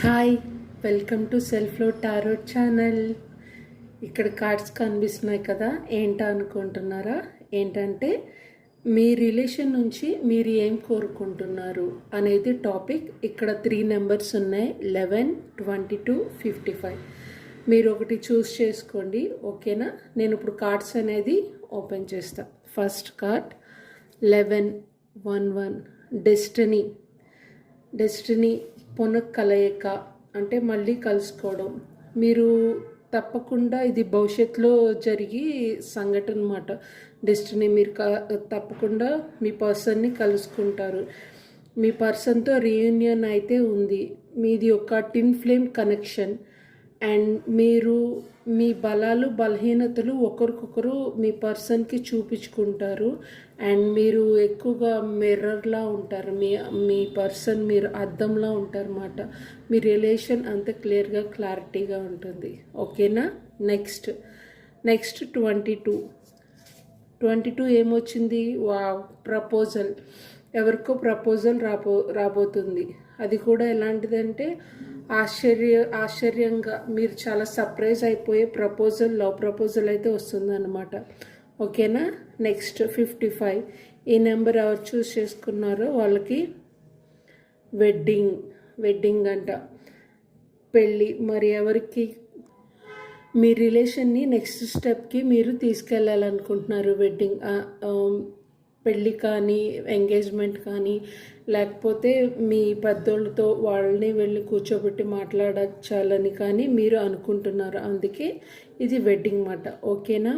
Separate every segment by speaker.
Speaker 1: Hi, welcome to సెల్ఫ్లో tarot channel. ఇక్కడ cards కనిపిస్తున్నాయి కదా, ఏంటా అనుకుంటున్నారా? ఏంటంటే మీ రిలేషన్ నుంచి మీరు ఏం కోరుకుంటున్నారు అనేది టాపిక్. ఇక్కడ 3 నెంబర్స్ ఉన్నాయి, 11, 22, 55. మీరు ఒకటి చూస్ చేసుకోండి, ఓకేనా? నేను ఇప్పుడు కార్డ్స్ అనేది ఓపెన్ చేస్తా. ఫస్ట్ కార్డ్ 11, 11 డెస్టినీ పునఃకలయిక అంటే మళ్ళీ కలుసుకోవడం. మీరు తప్పకుండా ఇది భవిష్యత్తులో జరిగి సంఘటన అన్నమాట. డెస్టినీ మీరు తప్పకుండా మీ పర్సన్ని కలుసుకుంటారు. మీ పర్సన్తో రీయూనియన్ అయితే ఉంది. మీది ఒక టిన్ ఫ్లేమ్ కనెక్షన్ అండ్ మీరు మీ బలాలు బలహీనతలు ఒకరికొకరు మీ పర్సన్కి చూపించుకుంటారు. అండ్ మీరు ఎక్కువగా మిర్రర్లా ఉంటారు. మీ పర్సన్ మీరు అద్దంలా ఉంటారు అన్నమాట. మీ రిలేషన్ అంత క్లారిటీగా ఉంటుంది, ఓకేనా? నెక్స్ట్ 22 ఏమొచ్చింది? ప్రపోజల్. ఎవరికో ప్రపోజల్ రాబోతుంది. అది కూడా ఎలాంటిదంటే ఆశ్చర్యంగా మీరు చాలా సర్ప్రైజ్ అయిపోయే లవ్ ప్రపోజల్ అయితే వస్తుంది అన్నమాట, ఓకేనా? నెక్స్ట్ 55. ఈ నెంబర్ ఎవరు చూస్ చేసుకున్నారో వాళ్ళకి వెడ్డింగ్ అంట, పెళ్ళి. మరి ఎవరికి మీ రిలేషన్ని నెక్స్ట్ స్టెప్కి మీరు తీసుకెళ్ళాలనుకుంటున్నారు? వెడ్డింగ్, పెళ్ళి కానీ, ఎంగేజ్మెంట్ కానీ, లేకపోతే మీ పెద్దోళ్ళతో వాళ్ళని వెళ్ళి కూర్చోబెట్టి మాట్లాడాలని కానీ మీరు అనుకుంటున్నారు. అందుకే ఇది వెడ్డింగ్ మాట, ఓకేనా?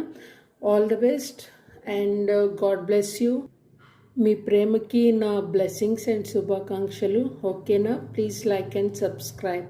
Speaker 1: All the best and God bless you. మీ ప్రేమకి నా బ్లెస్సింగ్స్ అండ్ శుభాకాంక్షలు, ఓకేనా? Please like and subscribe.